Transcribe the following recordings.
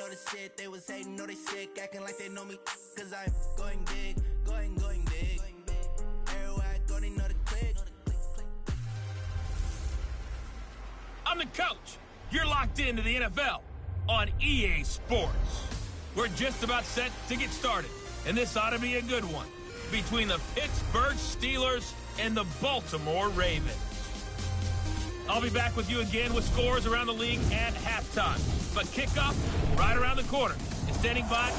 know the shit. They was hating, know they sick, acting like they know me. Cause I'm going big, going big. Everywhere I go, they know the click. I'm the coach. You're locked into the NFL on EA Sports. We're just about set to get started, and this ought to be a good one between the Pittsburgh Steelers and the Baltimore Ravens. I'll be back with you again with scores around the league at halftime. But kickoff right around the corner. And standing by.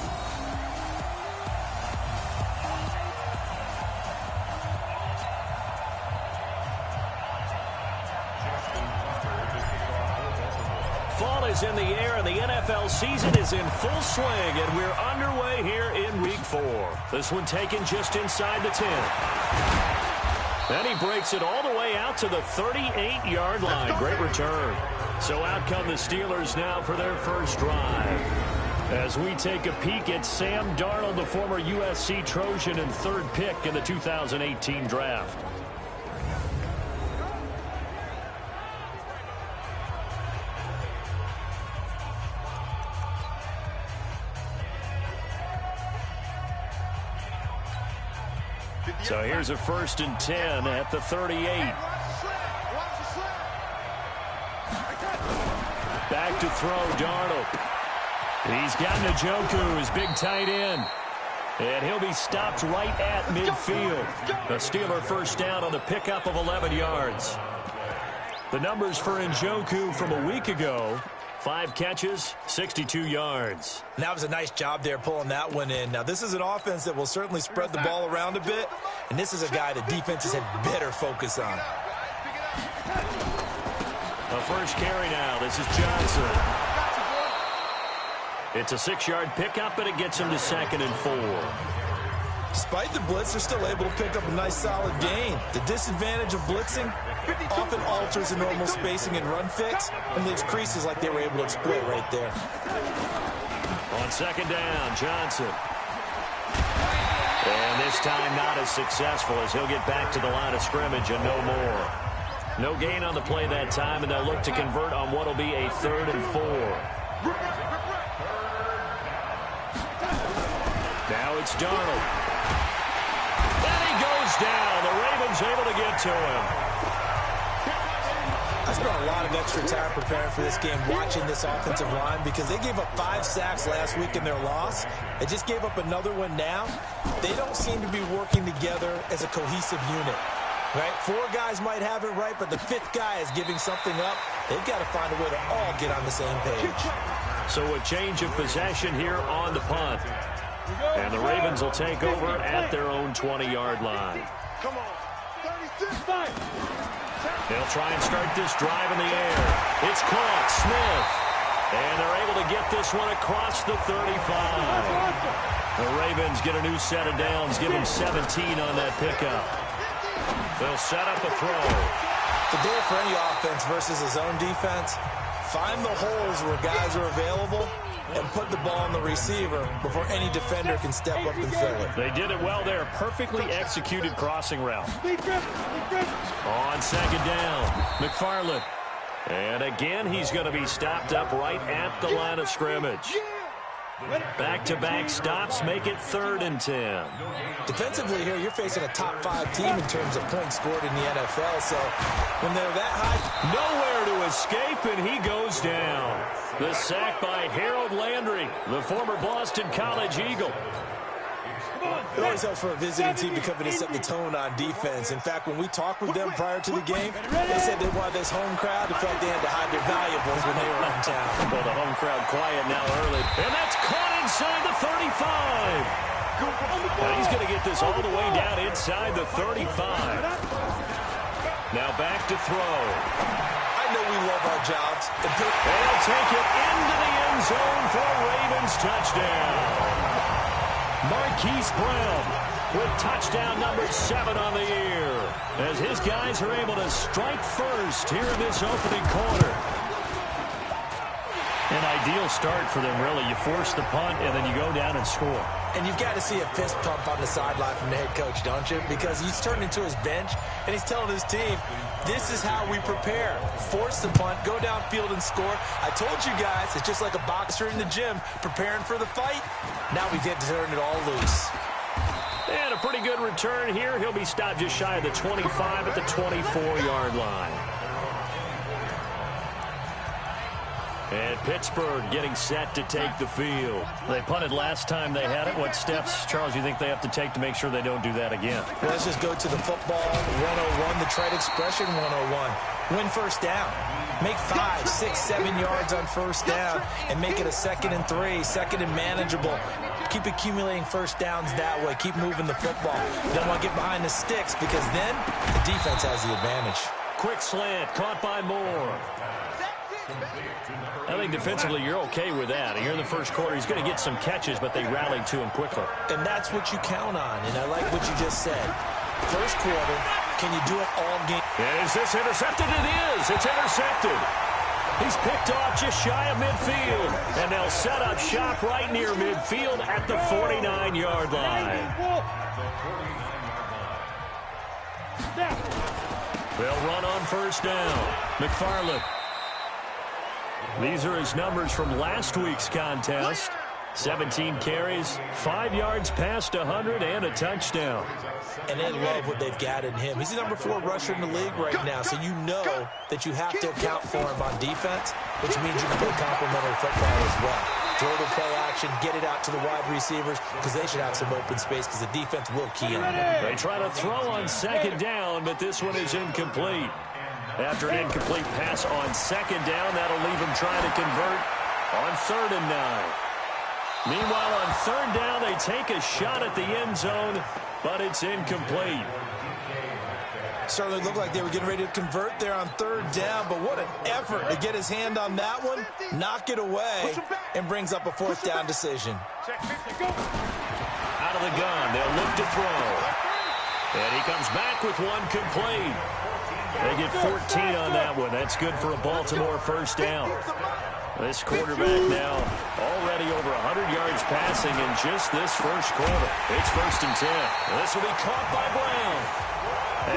Fall is in the air, and the NFL season is in full swing, and we're underway here in Week 4. This one taken just inside the 10. And he breaks it all the way out to the 38-yard line. Great return. So out come the Steelers now for their first drive. As we take a peek at Sam Darnold, the former USC Trojan and third pick in the 2018 draft. So here's a 1st and 10 at the 38. Back to throw, Darnold. He's got Njoku, his big tight end. And he'll be stopped right at midfield. A Steeler first down on the pickup of 11 yards. The numbers for Njoku from a week ago: 5 catches, 62 yards. And that was a nice job there pulling that one in. Now, this is an offense that will certainly spread the ball around a bit, and this is a guy the defenses had better focus on. A first carry now. This is Johnson. It's a 6-yard pickup, and it gets him to 2nd and 4. Despite the blitz, they're still able to pick up a nice solid gain. The disadvantage of blitzing often alters the normal spacing and run fix and leaves creases like they were able to exploit right there. On 2nd down, Johnson. And this time not as successful as he'll get back to the line of scrimmage and no more. No gain on the play that time, and they'll look to convert on what will be a 3rd and 4. Now it's Darnold. And he goes down. The Ravens able to get to him. I spent a lot of extra time preparing for this game, watching this offensive line, because they gave up 5 sacks last week in their loss. They just gave up another one now. They don't seem to be working together as a cohesive unit. Right? 4 guys might have it right, but the 5th guy is giving something up. They've got to find a way to all get on the same page. So a change of possession here on the punt. And the Ravens will take over at their own 20-yard line. Come on. 36. They'll try and start this drive in the air. It's caught. Smith. And they're able to get this one across the 35. The Ravens get a new set of downs. Give them 17 on that pickup. They'll set up a throw. The goal for any offense versus a zone defense: find the holes where guys are available and put the ball on the receiver before any defender can step up and fill it. They did it well there. Perfectly executed crossing route. On 2nd down, McFarland. And again, he's going to be stopped up right at the line of scrimmage. Back-to-back stops make it 3rd and 10. Defensively here, you're facing a top-5 team in terms of points scored in the NFL, so when they're that high, nowhere to escape, and he goes down. The sack by Harold Landry, the former Boston College Eagle. It always helps for a visiting team to come in and set the tone on defense. In fact, when we talked with them prior to the game, they said they wanted this home crowd to feel like they had to hide their valuables when they were in town. Well, the home crowd quiet now early. And that's caught inside the 35. And he's going to get this all the way down inside the 35. Now back to throw. I know we love our jobs. And they'll take it into the end zone for a Ravens touchdown. Marquise Brown with touchdown number 7 on the year, as his guys are able to strike first here in this opening quarter. An ideal start for them, really. You force the punt, and then you go down and score. And you've got to see a fist pump on the sideline from the head coach, don't you? Because he's turned into his bench, and he's telling his team, this is how we prepare. Force the punt, go downfield and score. I told you guys, it's just like a boxer in the gym preparing for the fight. Now we get to turn it all loose. And a pretty good return here. He'll be stopped just shy of the 25 at the 24-yard line. And Pittsburgh getting set to take the field. They punted last time they had it. What steps, Charles, you think they have to take to make sure they don't do that again? Well, let's just go to the football 101, the trade expression 101. Win first down. Make 5, 6, 7 yards on first down and make it a 2nd and 3, 2nd and manageable. Keep accumulating first downs that way. Keep moving the football. You don't want to get behind the sticks because then the defense has the advantage. Quick slant, caught by Moore. I think defensively you're okay with that. Here in the first quarter, he's going to get some catches, but they rallied to him quickly. And that's what you count on, and I like what you just said. First quarter, can you do it all game? Is this intercepted? It is. It's intercepted. He's picked off just shy of midfield, and they'll set up shop right near midfield at the 49-yard line. They'll run on first down. McFarland. These are his numbers from last week's contest. 17 carries, 5 yards past 100, and a touchdown. And they love what they've got in him. He's the number 4 rusher in the league right now, so you know that you have to account for him on defense, which means you can play complementary football as well. Throw the play action, get it out to the wide receivers, because they should have some open space, because the defense will key on them. They try to throw on second down, but this one is incomplete. After an incomplete pass on second down, that'll leave him trying to convert on 3rd and 9. Meanwhile, on 3rd down, they take a shot at the end zone, but it's incomplete. Certainly looked like they were getting ready to convert there on 3rd down, but what an effort to get his hand on that one, knock it away, and brings up a 4th down decision. Out of the gun, they'll look to throw. And he comes back with one complete. They get 14 on that one. That's good for a Baltimore first down. This quarterback now already over 100 yards passing in just this first quarter. It's 1st and 10. This will be caught by Brown.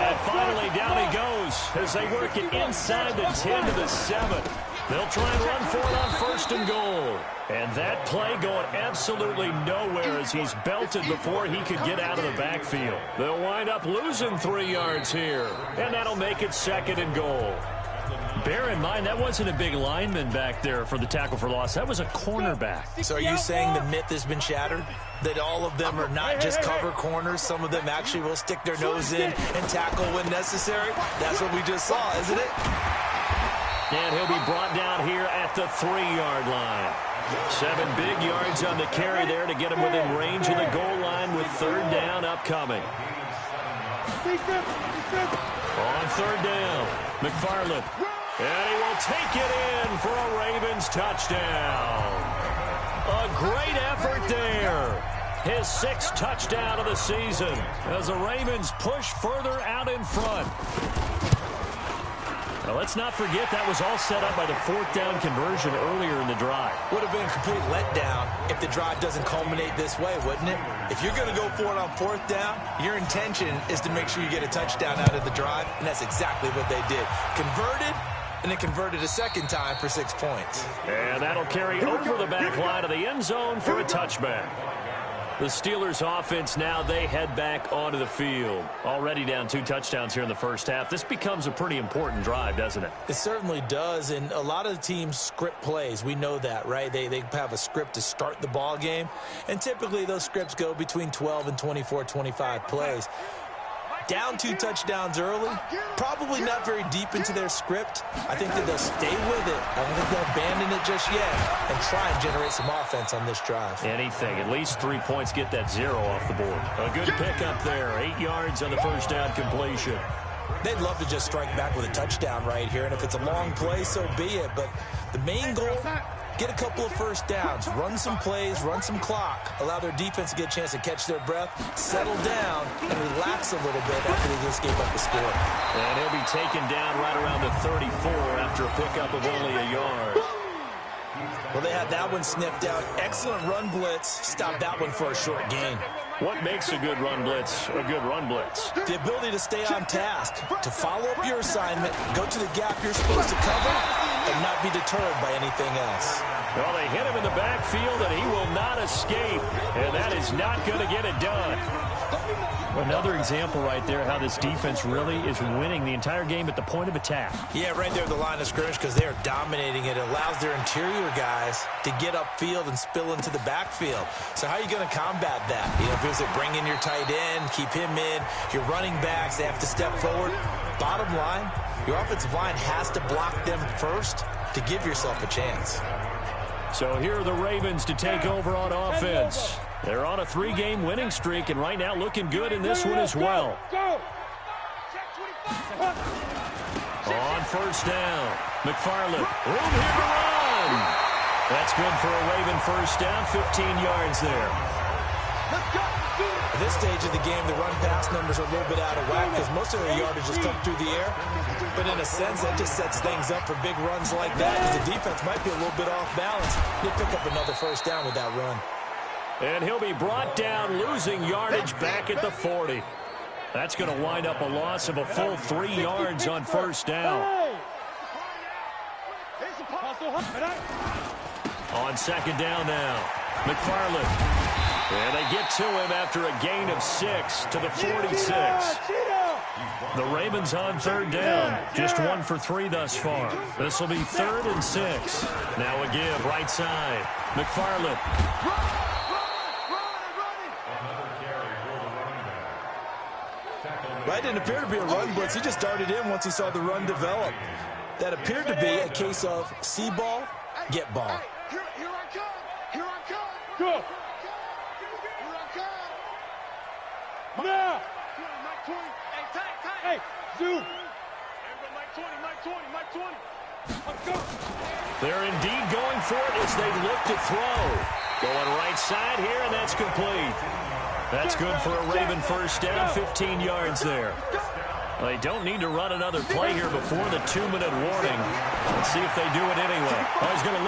And finally down he goes as they work it inside the 10 to the 7. They'll try and run for it on 1st and goal. And that play going absolutely nowhere as he's belted before he could get out of the backfield. They'll wind up losing 3 yards here. And that'll make it 2nd and goal. Bear in mind, that wasn't a big lineman back there for the tackle for loss. That was a cornerback. So are you saying the myth has been shattered? That all of them are not just cover corners? Some of them actually will stick their nose in and tackle when necessary? That's what we just saw, isn't it? And he'll be brought down here at the 3-yard line. 7 big yards on the carry there to get him within range of the goal line with 3rd down upcoming. On 3rd down, McFarland. And he will take it in for a Ravens touchdown. A great effort there. His 6th touchdown of the season as the Ravens push further out in front. Now, let's not forget that was all set up by the 4th down conversion earlier in the drive. Would have been a complete letdown if the drive doesn't culminate this way, wouldn't it? If you're going to go for it on 4th down, your intention is to make sure you get a touchdown out of the drive, and that's exactly what they did. Converted, and then converted a 2nd time for 6 points. And that'll carry over the back line of the end zone for a touchback. The Steelers offense now, they head back onto the field. Already down 2 touchdowns here in the first half. This becomes a pretty important drive, doesn't it? It certainly does, and a lot of the teams script plays. We know that, right? They have a script to start the ball game, and typically those scripts go between 12 and 24, 25 plays. Down 2 touchdowns early, probably not very deep into their script. I think that they'll stay with it. I don't think they'll abandon it just yet and try and generate some offense on this drive. Anything. At least 3 points, get that 0 off the board. A good pickup there. 8 yards on the first down completion. They'd love to just strike back with a touchdown right here, and if it's a long play, so be it. But the main goal, get a couple of first downs, run some plays, run some clock, allow their defense to get a chance to catch their breath, settle down, and relax a little bit after they just gave up a score. And he'll be taken down right around the 34 after a pickup of only a yard. Well, they had that one sniffed out. Excellent run blitz. Stopped that one for a short gain. What makes a good run blitz a good run blitz? The ability to stay on task, to follow up your assignment, go to the gap you're supposed to cover, and not be deterred by anything else. Well, they hit him in the backfield, and he will not escape, and that is not going to get it done. Another example right there how this defense really is winning the entire game at the point of attack. Yeah, right there at the line of scrimmage because they are dominating it. It allows their interior guys to get upfield and spill into the backfield. So how are you going to combat that? You know, if it was to bring in your tight end, keep him in, your running backs, they have to step forward. Bottom line, your offensive line has to block them first to give yourself a chance. So here are the Ravens to take over on offense. They're on a 3-game winning streak, and right now looking good in this one as well. On first down, McFarland, room here to run. That's good for a Raven first down, 15 yards there. At this stage of the game, the run-pass numbers are a little bit out of whack because most of their yardage has come through the air. But in a sense, that just sets things up for big runs like that because the defense might be a little bit off balance. They pick up another first down with that run. And he'll be brought down, losing yardage back at the 40. That's going to wind up a loss of a full 3 yards on first down. On second down now, McFarland. And they get to him after a gain of 6 to the 46. The Ravens on third down. Just 1 for 3 thus far. This will be 3rd and 6. Now a give right side. McFarland. Right, didn't appear to be a run blitz. He just darted in once he saw the run develop. That appeared to be a case of see ball, get ball. Here I come. Here I come. Go. Here I come. Now. Mike 20. Hey, tight. Hey, zoom. Mike 20. Let's go. They're indeed going for it as they look to throw. Going right side here, and that's complete. That's good for a Raven first down, 15 yards there. They don't need to run another play here before the 2-minute warning. Let's see if they do it anyway. He's going to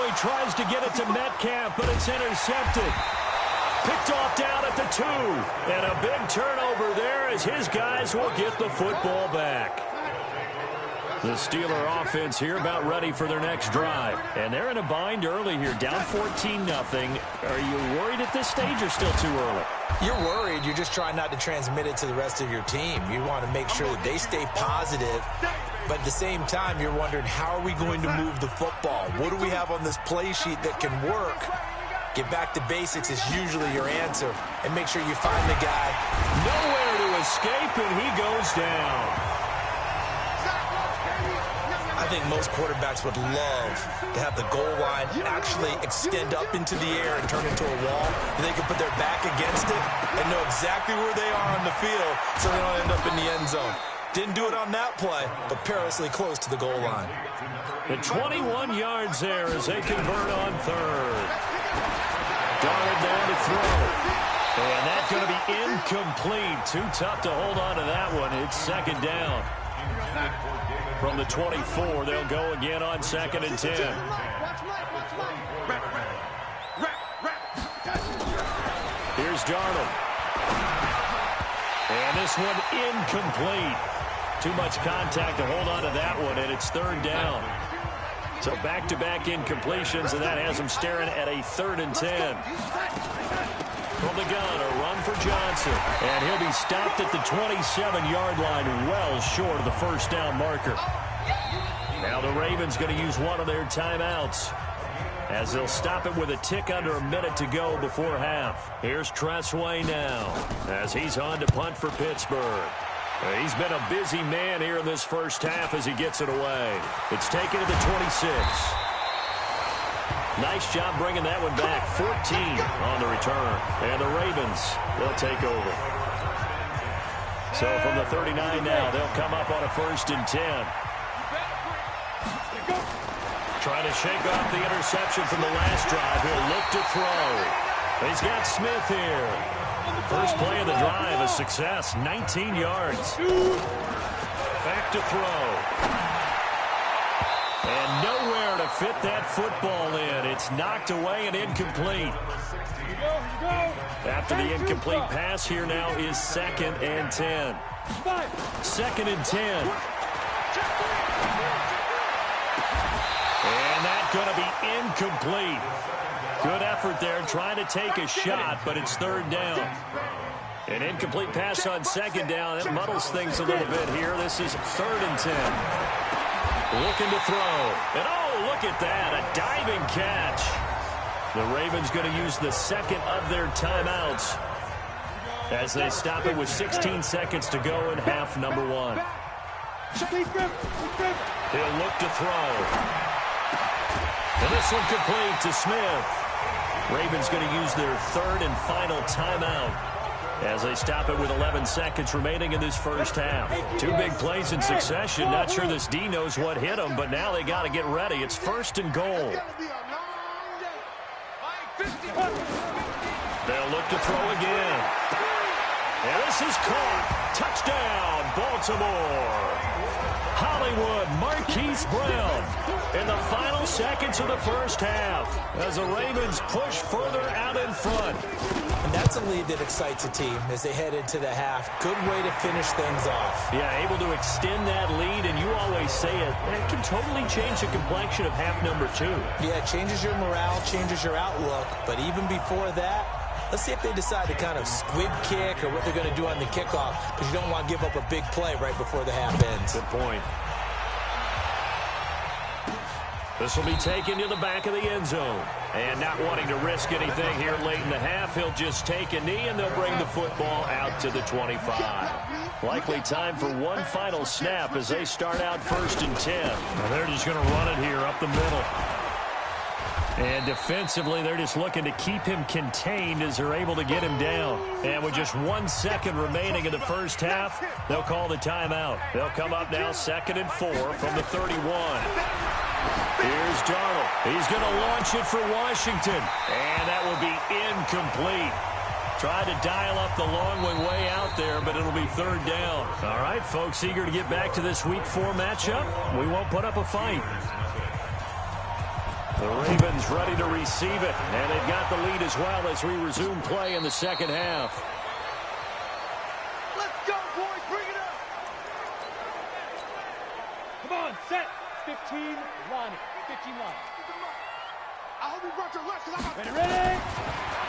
he tries to get it to Metcalf, but it's intercepted. Picked off down at the 2. And a big turnover there as his guys will get the football back. The Steeler offense here about ready for their next drive. And they're in a bind early here, down 14-0. Are you worried at this stage or still too early? You're worried. You're just trying not to transmit it to the rest of your team. You want to make sure that they stay positive. But at the same time, you're wondering, how are we going to move the football? What do we have on this play sheet that can work? Get back to basics is usually your answer. And make sure you find the guy. Nowhere to escape, and he goes down. I think most quarterbacks would love to have the goal line actually extend up into the air and turn into a wall. And they can put their back against it and know exactly where they are on the field so they don't end up in the end zone. Didn't do it on that play, but perilously close to the goal line. The 21 yards there as they convert on third. Darnold down to throw. And that's going to be incomplete. Too tough to hold on to that one. It's second down. From the 24, they'll go again on 2nd and 10. Here's Darnold. And this one incomplete. Too much contact to hold on to that one, and it's 3rd down. So back-to-back incompletions, and that has them staring at a 3rd and 10. From the gun, a run for Johnson. And he'll be stopped at the 27-yard line, well short of the first down marker. Now the Ravens going to use one of their timeouts as they'll stop it with a tick under a minute to go before half. Here's Tressway now as he's on to punt for Pittsburgh. He's been a busy man here in this first half as he gets it away. It's taken to the 26. Nice job bringing that one back. 14 on the return. And the Ravens, they'll take over. So from the 39 now, they'll come up on a 1st and 10. Trying to shake off the interception from the last drive. He'll look to throw. He's got Smith here. First play of the drive, a success. 19 yards. Back to throw. And nowhere to fit that football in. It's knocked away and incomplete. After the incomplete pass, here now is 2nd and 10. 2nd and 10. And that's going to be incomplete. Good effort there trying to take a shot, but it's 3rd down. An incomplete pass on 2nd down. That muddles things a little bit here. This is 3rd and 10. Looking to throw. And oh, look at that. A diving catch. The Ravens going to use the 2nd of their timeouts as they stop it with 16 seconds to go in half number 1. He'll look to throw. And this one complete to Smith. Ravens going to use their 3rd and final timeout as they stop it with 11 seconds remaining in this first half. 2 big plays in succession. Not sure this D knows what hit them, but now they got to get ready. It's 1st and goal. They'll look to throw again. And this is caught. Touchdown, Baltimore. Hollywood, Marquise Brown in the final seconds of the first half as the Ravens push further out in front. And that's a lead that excites a team as they head into the half. Good way to finish things off. Yeah, able to extend that lead, and you always say it can totally change the complexion of half number 2. Yeah, it changes your morale, changes your outlook. But even before that, let's see if they decide to kind of squib kick or what they're going to do on the kickoff, because you don't want to give up a big play right before the half ends. Good point. This will be taken to the back of the end zone. And not wanting to risk anything here late in the half, he'll just take a knee, and they'll bring the football out to the 25. Likely time for one final snap as they start out 1st and 10. Well, they're just going to run it here up the middle. And defensively, they're just looking to keep him contained as they're able to get him down. And with just 1 second remaining in the first half, they'll call the timeout. They'll come up now 2nd and 4 from the 31. Here's Darnold. He's going to launch it for Washington. And that will be incomplete. Tried to dial up the long way out there, but it'll be 3rd down. All right, folks, eager to get back to this Week 4 matchup. We won't put up a fight. The Ravens ready to receive it, and they've got the lead as well as we resume play in the second half. Let's go, boys. Bring it up. Come on, set. 15, line it. 15 line. I hope you brought your left, because I'm ready.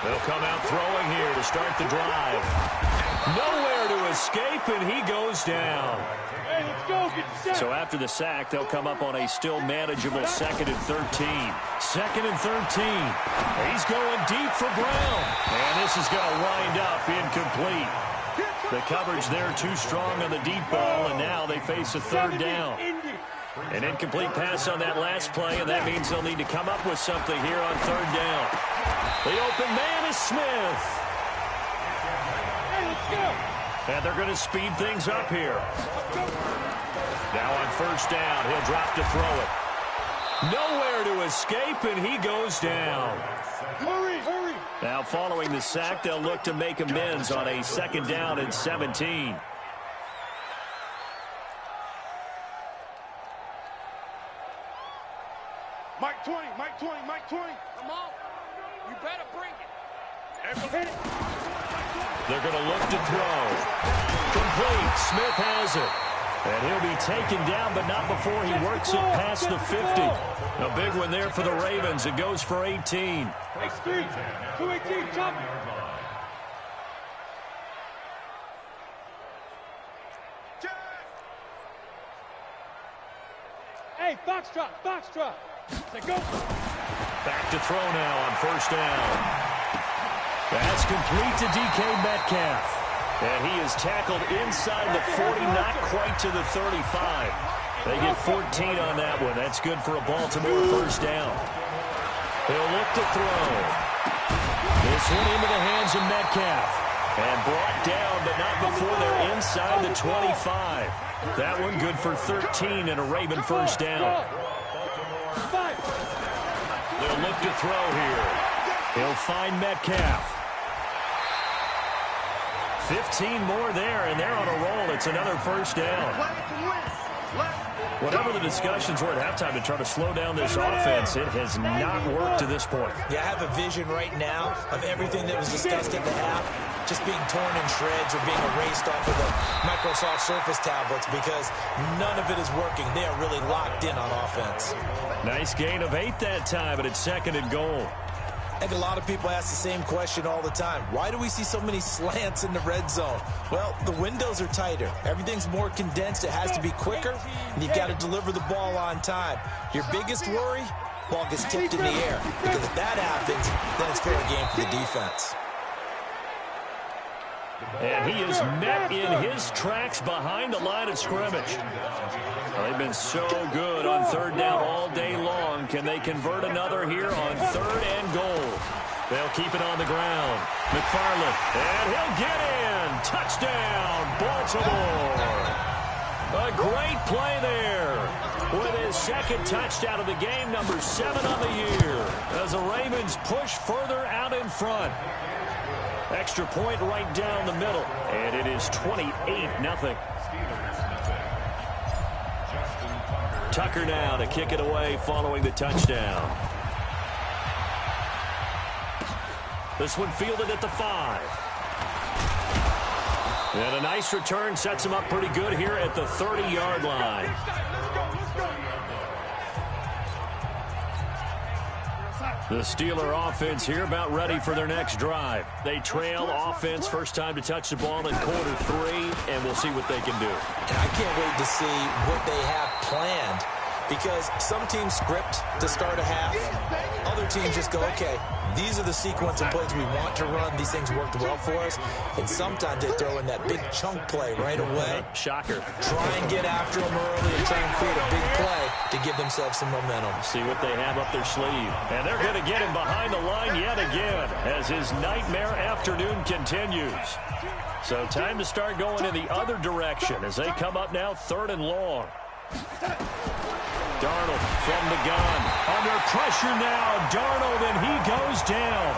They'll come out throwing here to start the drive. Nowhere to escape, and he goes down. Hey, let's go. Get set. So after the sack, they'll come up on a still manageable 2nd and 13. 2nd and 13. He's going deep for Brown. And this is going to wind up incomplete. The coverage there too strong on the deep ball, and now they face a 3rd down. An incomplete pass on that last play, and that means they'll need to come up with something here on 3rd down. The open man is Smith. Hey, let's go. And they're going to speed things up here. Now on 1st down, he'll drop to throw it. Nowhere to escape, and he goes down. Hurry, hurry. Now following the sack, they'll look to make amends on a 2nd down and 17. Mike 20, Mike 20, Mike 20. Come on. You better bring it. Hit it. They're going to look to throw. Complete. Smith has it. And he'll be taken down, but not before he works it past the 50. A big one there for the Ravens. It goes for 18. X3, 218, jump. Hey, foxtrot, foxtrot. Say go. Back to throw now on 1st down. That's complete to DK Metcalf. And he is tackled inside the 40, not quite to the 35. They get 14 on that one. That's good for a Baltimore 1st down. They'll look to throw. This one into the hands of Metcalf. And brought down, but not before they're inside the 25. That one good for 13 and a Raven 1st down. They'll look to throw here. He'll find Metcalf. 15 more there, and they're on a roll. It's another 1st down. Whatever the discussions were at halftime to try to slow down this offense, it has not worked to this point. Yeah, I have a vision right now of everything that was discussed at the half just being torn in shreds or being erased off of the Microsoft Surface tablets because none of it is working. They are really locked in on offense. Nice gain of 8 that time, but it's 2nd and goal. I think a lot of people ask the same question all the time. Why do we see so many slants in the red zone? Well, the windows are tighter. Everything's more condensed. It has to be quicker, and you've got to deliver the ball on time. Your biggest worry, ball gets tipped in the air. Because if that happens, then it's fair game for the defense. And he is met in his tracks behind the line of scrimmage. Well, they've been so good on 3rd down all day long. Can they convert another here on 3rd and goal? They'll keep it on the ground. McFarland, and he'll get in. Touchdown, Baltimore. A great play there with his 2nd touchdown of the game, number 7 on the year, as the Ravens push further out in front. Extra point right down the middle, and it is 28-0. Tucker now to kick it away following the touchdown. This one fielded at the 5. And a nice return sets him up pretty good here at the 30-yard line. The Steeler offense here about ready for their next drive. They trail offense, first time to touch the ball in quarter 3, and we'll see what they can do. And I can't wait to see what they have planned because some teams script to start a half. Other teams just go, okay, these are the sequence of plays we want to run. These things worked well for us. And sometimes they throw in that big chunk play right away. Shocker. Try and get after them early and try and create a big play to give themselves some momentum. See what they have up their sleeve. And they're going to get him behind the line yet again as his nightmare afternoon continues. So time to start going in the other direction as they come up now 3rd and long. Darnold from the gun. Under pressure now. Darnold, and he goes down.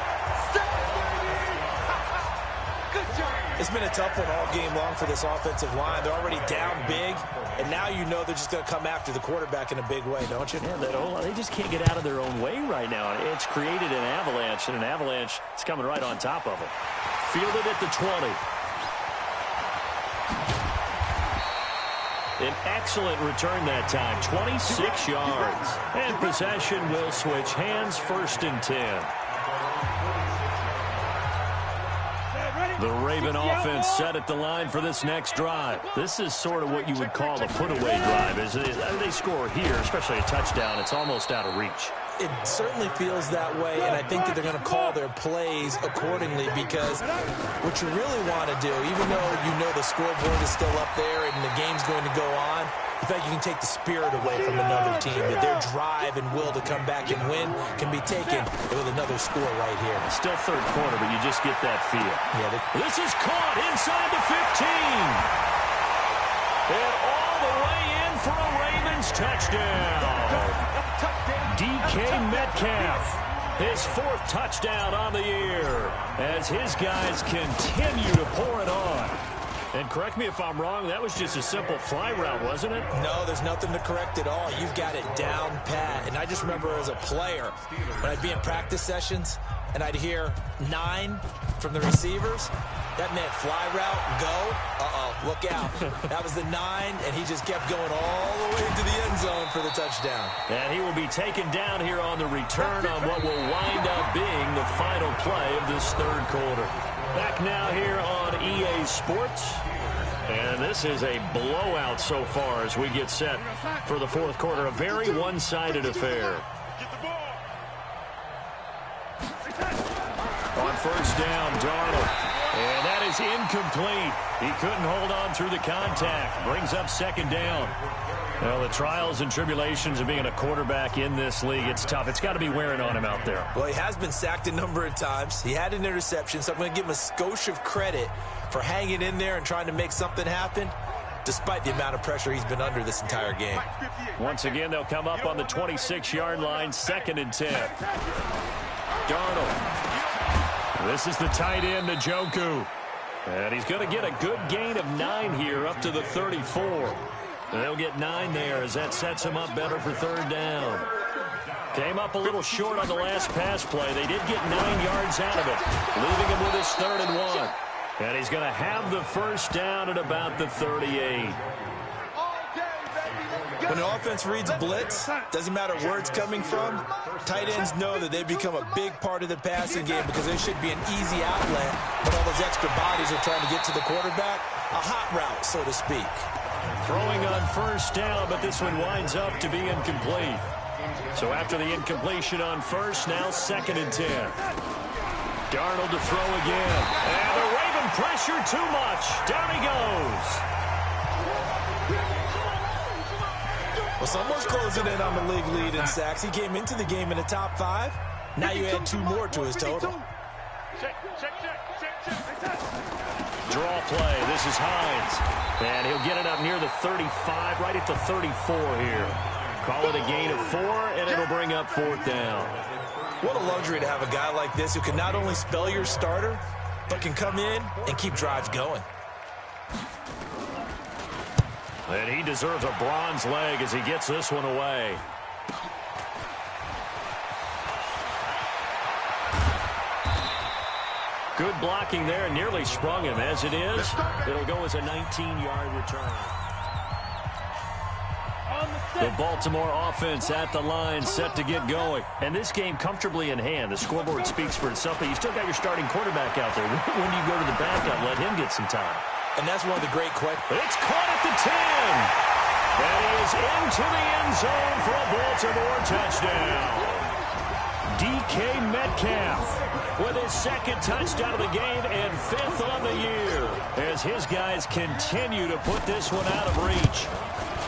It's been a tough one all game long for this offensive line. They're already down big, and now you know they're just going to come after the quarterback in a big way, don't you? Yeah, they just can't get out of their own way right now. It's created an avalanche, and an avalanche is coming right on top of them. Fielded at the 20. An excellent return that time, 26 yards. And possession will switch hands, 1st and 10. The Raven offense set at the line for this next drive. This is sort of what you would call a put-away drive. As they score here, especially a touchdown, it's almost out of reach. It certainly feels that way, and I think that they're going to call their plays accordingly because what you really want to do, even though you know the scoreboard is still up there and the game's going to go on, in fact, you can take the spirit away from another team, that their drive and will to come back and win can be taken with another score right here. Still 3rd quarter, but you just get that feel. Yeah, this is caught inside the 15. And all the way in for a Ravens touchdown. DK Metcalf, his 4th touchdown on the year as his guys continue to pour it on. And correct me if I'm wrong, that was just a simple fly route, wasn't it? No, there's nothing to correct at all. You've got it down pat. And I just remember as a player, when I'd be in practice sessions and I'd hear 9 from the receivers, that meant fly route, go, look out. That was the 9, and he just kept going all the way to the end zone for the touchdown. And he will be taken down here on the return on what will wind up being the final play of this 3rd quarter. Back now here on EA Sports. And this is a blowout so far as we get set for the 4th quarter. A very one-sided affair. On 1st down, Darnold. And that is incomplete. He couldn't hold on through the contact. Brings up 2nd down. Well, the trials and tribulations of being a quarterback in this league, it's tough. It's got to be wearing on him out there. Well, he has been sacked a number of times. He had an interception, so I'm going to give him a skosh of credit for hanging in there and trying to make something happen, despite the amount of pressure he's been under this entire game. Once again, they'll come up on the 26-yard line, 2nd and 10. Darnold. This is the tight end, Njoku. And he's going to get a good gain of 9 here up to the 34. They'll get 9 there as that sets him up better for third down. Came up a little short on the last pass play. They did get 9 yards out of it, leaving him with his 3rd and 1. And he's going to have the first down at about the 38. When an offense reads blitz, doesn't matter where it's coming from, tight ends know that they become a big part of the passing game because there should be an easy outlet when all those extra bodies are trying to get to the quarterback. A hot route, so to speak. Throwing on first down, but this one winds up to be incomplete. So after the incompletion on first, now 2nd and 10. Darnold to throw again. And the Raven pressure too much. Down he goes. Well, someone's closing in on the league lead in sacks. He came into the game in the top 5. Now you add 2 more to his total. Draw play. This is Hines. And he'll get it up near the 35, right at the 34 here. Call it a gain of 4, and it'll bring up 4th down. What a luxury to have a guy like this who can not only spell your starter, but can come in and keep drives going. And he deserves a bronze leg as he gets this one away. Good blocking there, nearly sprung him. As it is, it'll go as a 19-yard return. The Baltimore offense at the line, set to get going. And this game comfortably in hand. The scoreboard speaks for itself, but you still got your starting quarterback out there. When do you go to the backup? Let him get some time. And that's one of the great questions. It's caught at the 10. And he is into the end zone for a Baltimore touchdown. DK Metcalf with his 2nd touchdown of the game and 5th on the year as his guys continue to put this one out of reach.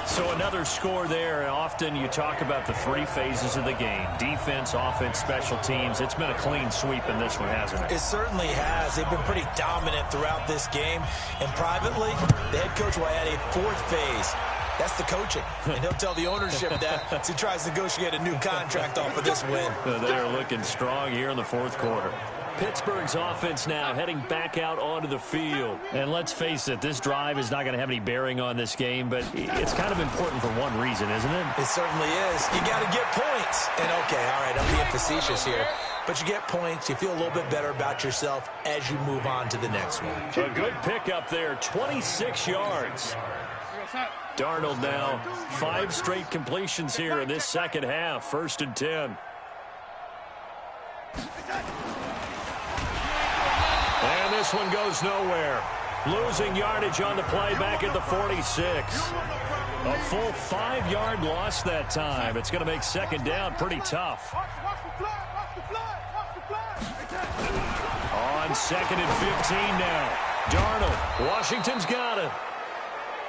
So another score there, and often you talk about the 3 phases of the game. Defense, offense, special teams. It's been a clean sweep in this one, hasn't it? It certainly has. They've been pretty dominant throughout this game. And privately, the head coach will add a 4th phase. That's the coaching. And he'll tell the ownership that as he tries to negotiate a new contract off of this win. They are looking strong here in the 4th quarter. Pittsburgh's offense now heading back out onto the field. And let's face it, this drive is not going to have any bearing on this game, but it's kind of important for one reason, isn't it? It certainly is. You got to get points. And okay, all right, I'm being facetious here. But you get points, you feel a little bit better about yourself as you move on to the next one. A good pickup there, 26 yards. Darnold now, 5 straight completions here in this second half, 1st and 10. And this one goes nowhere. Losing yardage on the play back at the 46. A full 5-yard loss that time. It's going to make 2nd down pretty tough. On 2nd and 15 now. Darnold, Washington's got it.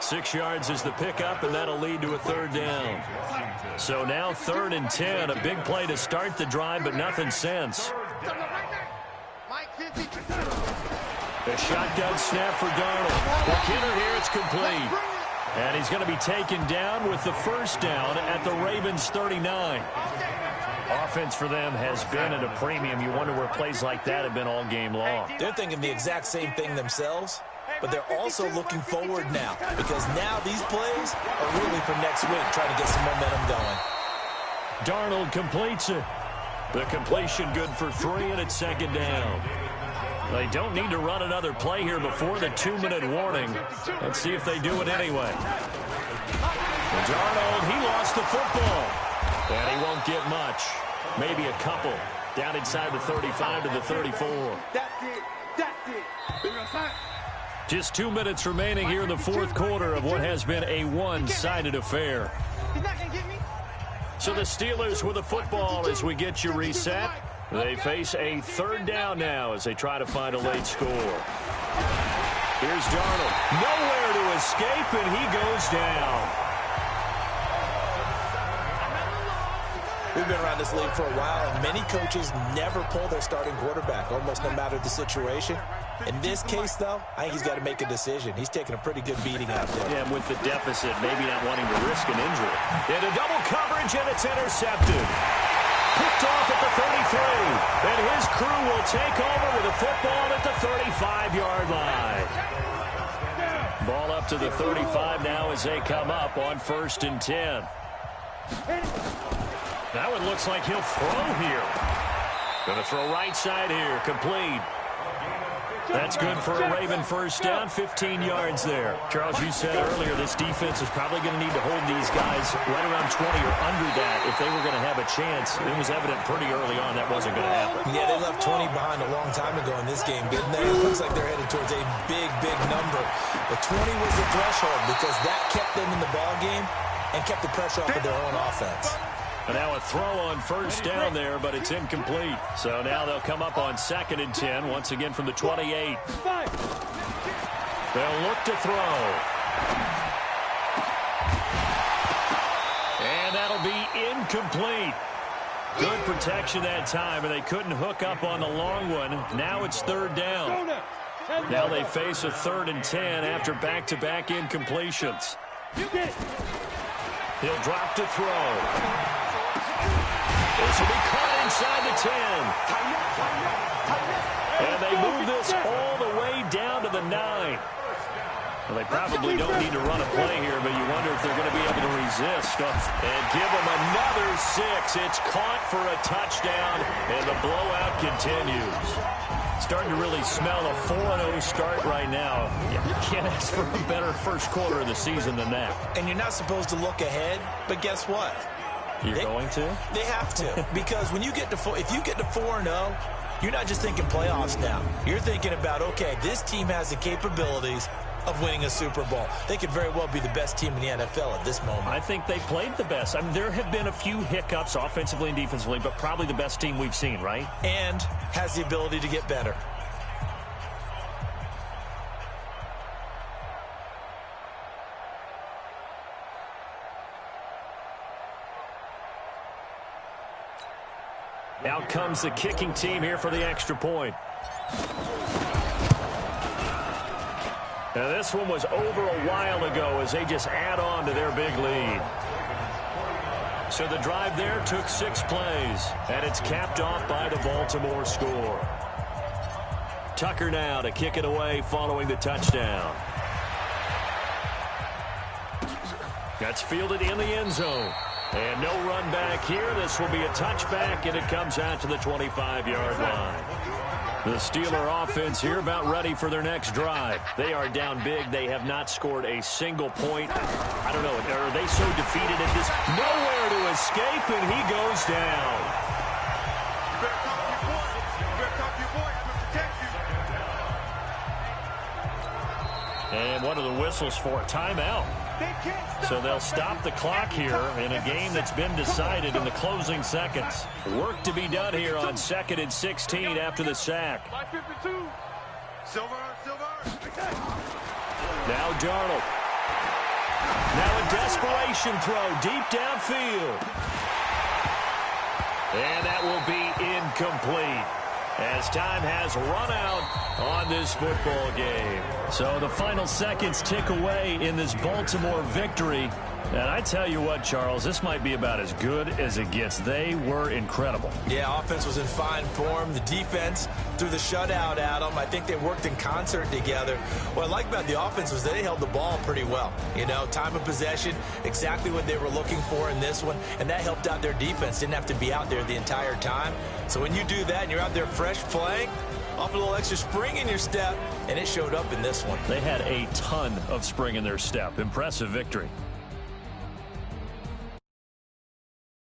6 yards is the pickup, and that'll lead to a 3rd down. So now 3rd and 10. A big play to start the drive, but nothing since. A shotgun snap for Darnold. The killer here, it's complete. And he's going to be taken down with the 1st down at the Ravens' 39. Offense for them has been at a premium. You wonder where plays like that have been all game long. They're thinking the exact same thing themselves, but they're also looking forward now because now these plays are really for next week, trying to get some momentum going. Darnold completes it. The completion good for 3, and it's 2nd down. They don't need to run another play here before the 2-minute warning. Let's see if they do it anyway. Darnold, he lost the football. And he won't get much. Maybe a couple. Down inside the 35 to the 34. That's it. Just 2 minutes remaining here in the 4th quarter of what has been a one-sided affair. He's not going to get me. So the Steelers with the football as we get you reset. They face a 3rd down now as they try to find a late score. Here's Darnold. Nowhere to escape, and he goes down. We've been around this league for a while, and many coaches never pull their starting quarterback, almost no matter the situation. In this case, though, I think he's got to make a decision. He's taking a pretty good beating out there. Yeah, with the deficit, maybe not wanting to risk an injury. Into double coverage, and it's intercepted. Picked off at the 33, and his crew will take over with a football at the 35-yard line. Ball up to the 35 now as they come up on 1st and 10. That one looks like he'll throw here. Going to throw right side here, complete. That's good for a Raven first down, 15 yards there. Charles, you said earlier this defense is probably going to need to hold these guys right around 20 or under that if they were going to have a chance. It was evident pretty early on that wasn't going to happen. Yeah, they left 20 behind a long time ago in this game, didn't they? It looks like they're headed towards a big, big number. But 20 was the threshold because that kept them in the ball game and kept the pressure off of their own offense. And now a throw on first down there, but it's incomplete. So now they'll come up on 2nd and 10, once again from the 28. They'll look to throw. And that'll be incomplete. Good protection that time, and they couldn't hook up on the long one. Now it's 3rd down. Now they face a 3rd and 10 after back-to-back incompletions. He'll drop to throw. This will be caught inside the 10. And they move this all the way down to the 9. Well, they probably don't need to run a play here, but you wonder if they're going to be able to resist. And give them another 6. It's caught for a touchdown, and the blowout continues. Starting to really smell a 4-0 start right now. You can't ask for a better first quarter of the season than that. And you're not supposed to look ahead, but guess what? You're going to? They have to. Because when you get to if you get to 4-0, you're not just thinking playoffs now. You're thinking about, okay, this team has the capabilities of winning a Super Bowl. They could very well be the best team in the NFL at this moment. I think they played the best. I mean, there have been a few hiccups offensively and defensively, but probably the best team we've seen, right? And has the ability to get better. Out comes the kicking team here for the extra point. Now this one was over a while ago as they just add on to their big lead. So the drive there took 6 plays, and it's capped off by the Baltimore score. Tucker now to kick it away following the touchdown. That's fielded in the end zone. And no run back here. This will be a touchback, and it comes out to the 25-yard line. The Steeler offense here about ready for their next drive. They are down big. They have not scored a single point. I don't know. Are they so defeated at this? Nowhere to escape, and he goes down. You better come to your boy. You better come to your boy. I'm going to protect you. And one of the whistles for a timeout. So they'll stop the clock here in a game that's been decided in the closing seconds. Work to be done here on 2nd and 16 after the sack. Silver. Now Darnold. Now a desperation throw deep downfield. And that will be incomplete as time has run out on this football game. So the final seconds tick away in this Baltimore victory. And I tell you what, Charles, this might be about as good as it gets. They were incredible. Yeah, offense was in fine form. The defense threw the shutout at them. I think they worked in concert together. What I like about the offense was they held the ball pretty well. You know, time of possession, exactly what they were looking for in this one, and that helped out their defense. Didn't have to be out there the entire time. So when you do that and you're out there fresh playing, off a little extra spring in your step, and it showed up in this one. They had a ton of spring in their step. Impressive victory.